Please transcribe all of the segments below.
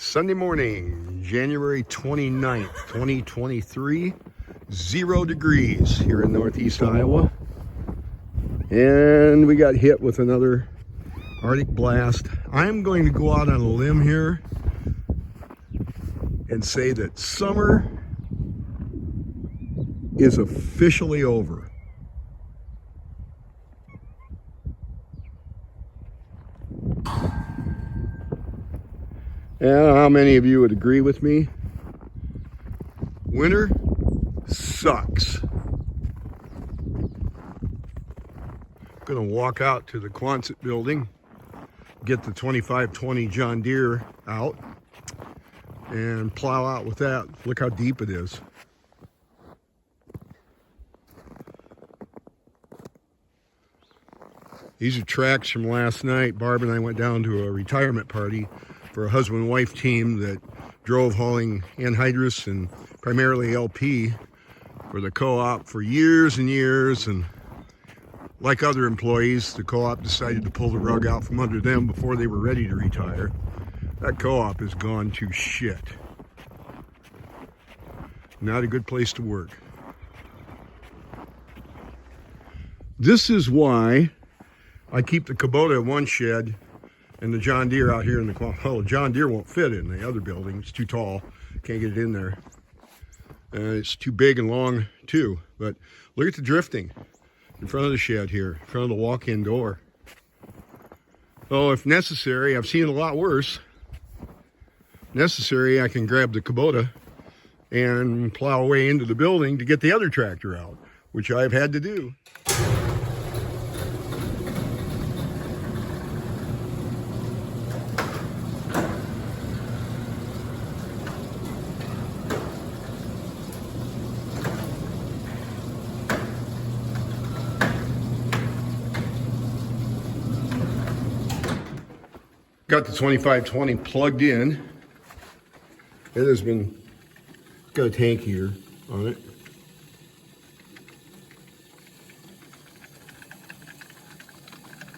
Sunday morning, January 29th, 2023, 0 degrees here in northeast Iowa. And we got hit with another Arctic blast. I'm going to go out on a limb here and say that summer is officially over. Yeah, how many of you would agree with me? Winter sucks. I'm gonna walk out to the Quonset building, get the 2520 John Deere out, and plow out with that. Look how deep it is. These are tracks from last night. Barb and I went down to a retirement party for a husband and wife team that drove hauling anhydrous and primarily LP for the co-op for years and years. And like other employees, the co-op decided to pull the rug out from under them before they were ready to retire. That co-op has gone to shit. Not a good place to work. This is why I keep the Kubota in one shed and the John Deere out here in the, oh, John Deere won't fit in the other building. It's too tall. Can't get it in there. It's too big and long too. But look at the drifting in front of the shed here, in front of the walk-in door. Oh, if necessary, I've seen it a lot worse. Necessary, I can grab the Kubota and plow away into the building to get the other tractor out, which I've had to do. Got the 2520 plugged in. It has been, got a tank heater on it.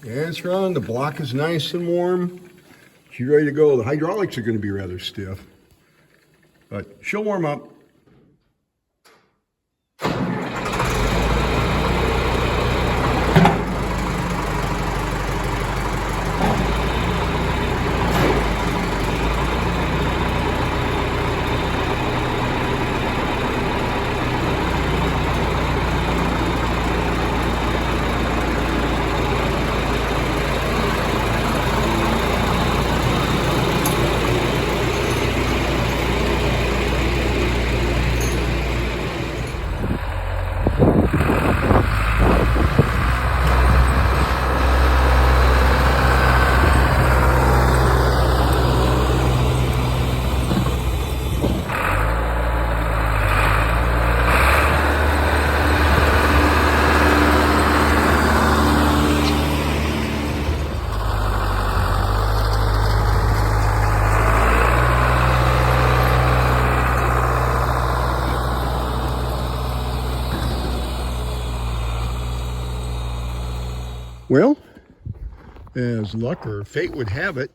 And it's run, the block is nice and warm. She's ready to go. The hydraulics are going to be rather stiff, but she'll warm up. Well, as luck or fate would have it,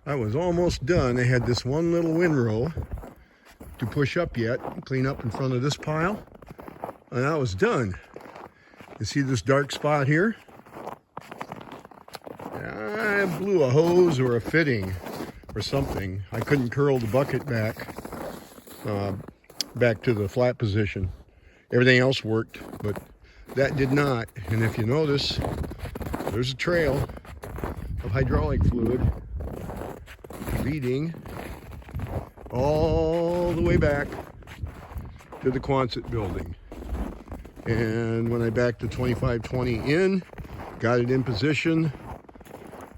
I was almost done. I had this one little windrow to push up yet, clean up in front of this pile, and I was done. You see this dark spot here? I blew a hose or a fitting or something. I couldn't curl the bucket back to the flat position. Everything else worked, but that did not. And if you notice, there's a trail of hydraulic fluid leading all the way back to the Quonset building. And when I backed the 2520 in, got it in position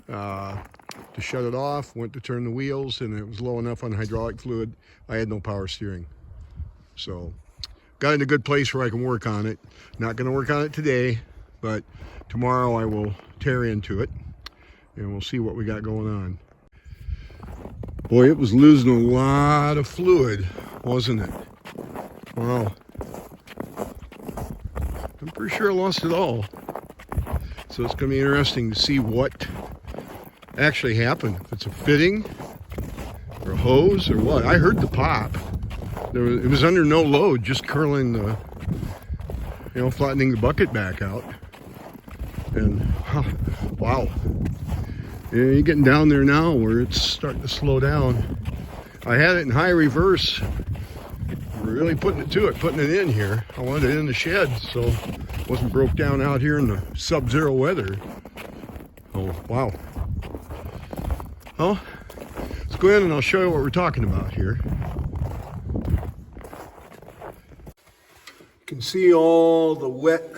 to shut it off, went to turn the wheels, and it was low enough on hydraulic fluid, I had no power steering. So got in a good place where I can work on it. Not going to work on it today, but tomorrow I will tear into it and we'll see what we got going on. Boy, it was losing a lot of fluid, wasn't it? Wow. I'm pretty sure I lost it all. So it's going to be interesting to see what actually happened. If it's a fitting or a hose or what. I heard the pop. It was under no load, just curling the, flattening the bucket back out. And wow, you're getting down there now where it's starting to slow down. I had it in high reverse, really putting it in here. I wanted it in the shed so it wasn't broke down out here in the sub-zero weather. Oh, wow. Well, let's go in and I'll show you what we're talking about here. You can see all the wet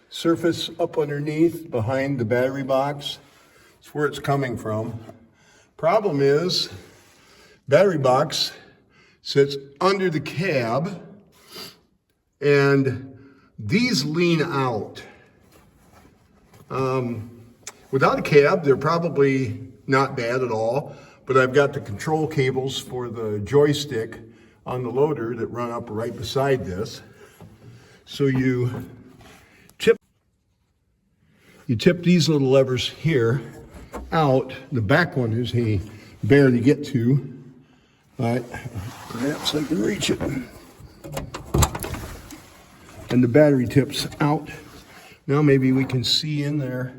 surface up underneath behind the battery box. That's where it's coming from. Problem is, battery box sits under the cab and these lean out. Without a cab, they're probably not bad at all, but I've got the control cables for the joystick on the loader that run up right beside this. So you tip these little levers here out. The back one is a bear to get to, but perhaps I can reach it. And the battery tips out. Now maybe we can see in there.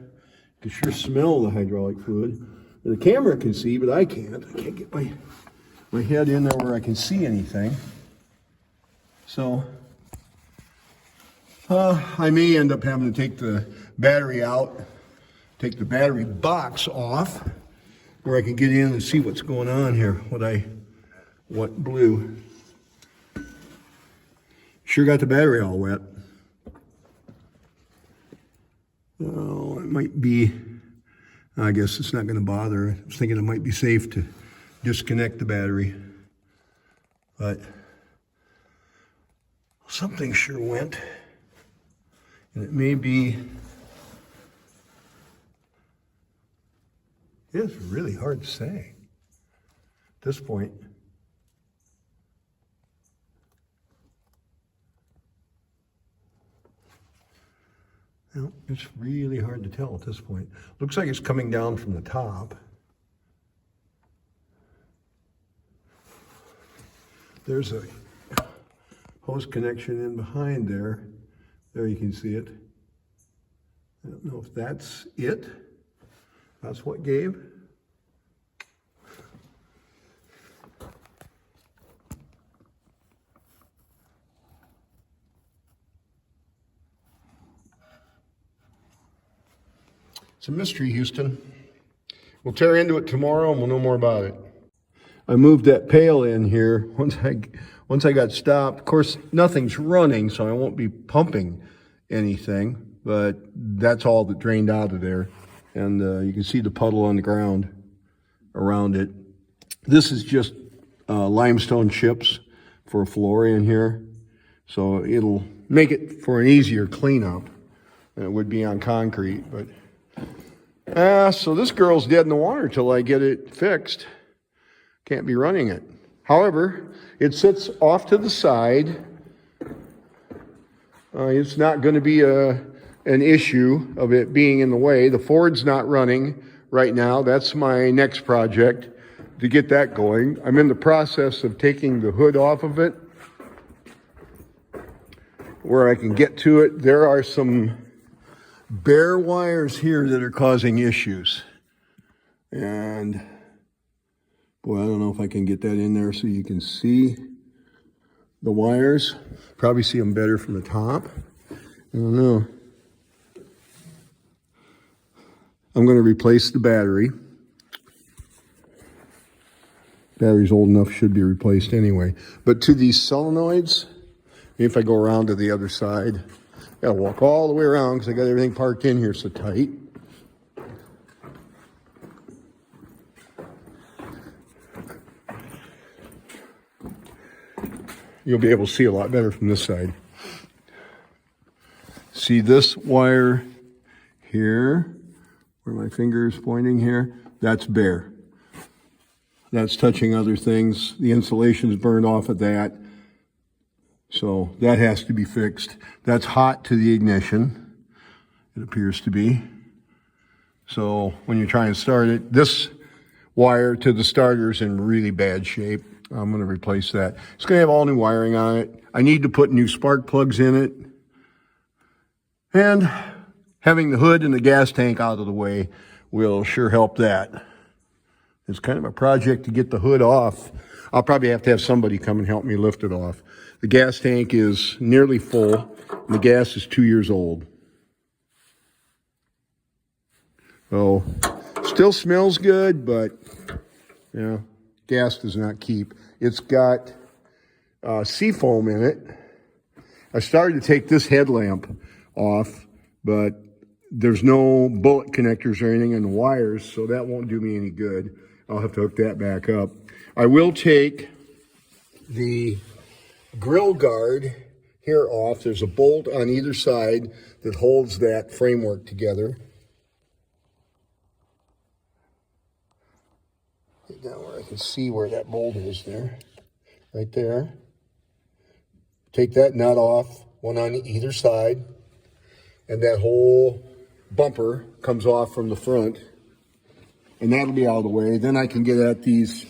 You can sure smell the hydraulic fluid. The camera can see, but I can't. I can't get my head in there where I can see anything. So I may end up having to take the battery out, take the battery box off, where I can get in and see what's going on here, what blew. Sure got the battery all wet. Oh, it might be, I guess it's not going to bother. I was thinking it might be safe to disconnect the battery, but something sure went. And it may be, it's really hard to say at this point. No, it's really hard to tell at this point. Looks like it's coming down from the top. There's a hose connection in behind there. There you can see it. I don't know if that's it. That's what gave. It's a mystery, Houston. We'll tear into it tomorrow and we'll know more about it. I moved that pail in here once I got stopped. Of course, nothing's running, so I won't be pumping anything, but that's all that drained out of there. And you can see the puddle on the ground around it. This is just limestone chips for a floor in here. So it'll make it for an easier cleanup than it would be on concrete. But so this girl's dead in the water till I get it fixed. Can't be running it. However, it sits off to the side. It's not going to be an issue of it being in the way. The Ford's not running right now. That's my next project to get that going. I'm in the process of taking the hood off of it where I can get to it. There are some bare wires here that are causing issues. And boy, I don't know if I can get that in there so you can see the wires. Probably see them better from the top. I don't know. I'm going to replace the battery. Battery's old enough, should be replaced anyway. But to these solenoids, if I go around to the other side, I gotta walk all the way around because I got everything parked in here so tight. You'll be able to see a lot better from this side. See this wire here, where my finger is pointing here? That's bare. That's touching other things. The insulation's burned off of that. So that has to be fixed. That's hot to the ignition, it appears to be. So when you're trying to start it, this wire to the starter's in really bad shape. I'm going to replace that. It's going to have all new wiring on it. I need to put new spark plugs in it. And having the hood and the gas tank out of the way will sure help that. It's kind of a project to get the hood off. I'll probably have to have somebody come and help me lift it off. The gas tank is nearly full, and the gas is 2 years old. So, still smells good, but, you know, gas does not keep. It's got seafoam in it. I started to take this headlamp off, but there's no bullet connectors or anything in the wires, so that won't do me any good. I'll have to hook that back up. I will take the grill guard here off. There's a bolt on either side that holds that framework together. Get down where I can see where that bolt is there. Right there. Take that nut off, one on either side, and that whole bumper comes off from the front, and that'll be out of the way. Then I can get at these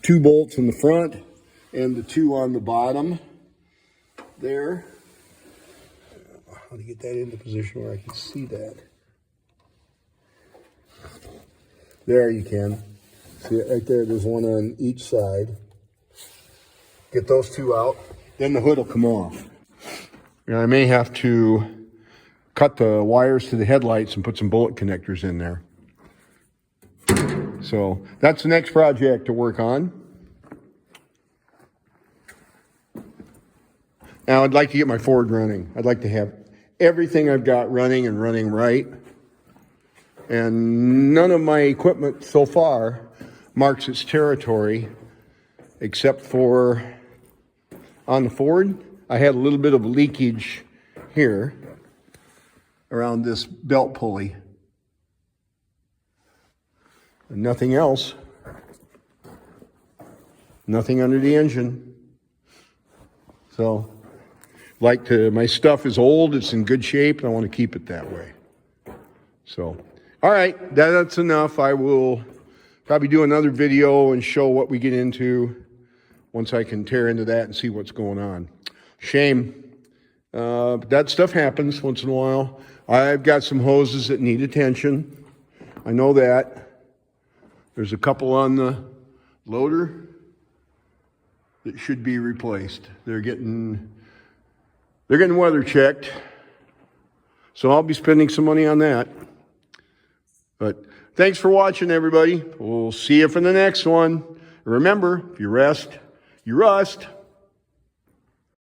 2 bolts in the front and the 2 on the bottom there. How to get that into position where I can see that. There you can. See it right there, there's one on each side. Get those 2 out, then the hood will come off. And I may have to cut the wires to the headlights and put some bullet connectors in there. So that's the next project to work on. Now I'd like to get my Ford running. I'd like to have everything I've got running and running right. And none of my equipment so far marks its territory, except for on the Ford, I had a little bit of leakage here around this belt pulley. And nothing else. Nothing under the engine. So, my stuff is old, it's in good shape, and I want to keep it that way. So, all right, that's enough. I will probably do another video and show what we get into once I can tear into that and see what's going on. Shame. But that stuff happens once in a while. I've got some hoses that need attention. I know that. There's a couple on the loader that should be replaced. They're getting weather checked. So I'll be spending some money on that. But thanks for watching, everybody. We'll see you for the next one. Remember, if you rest, you rust.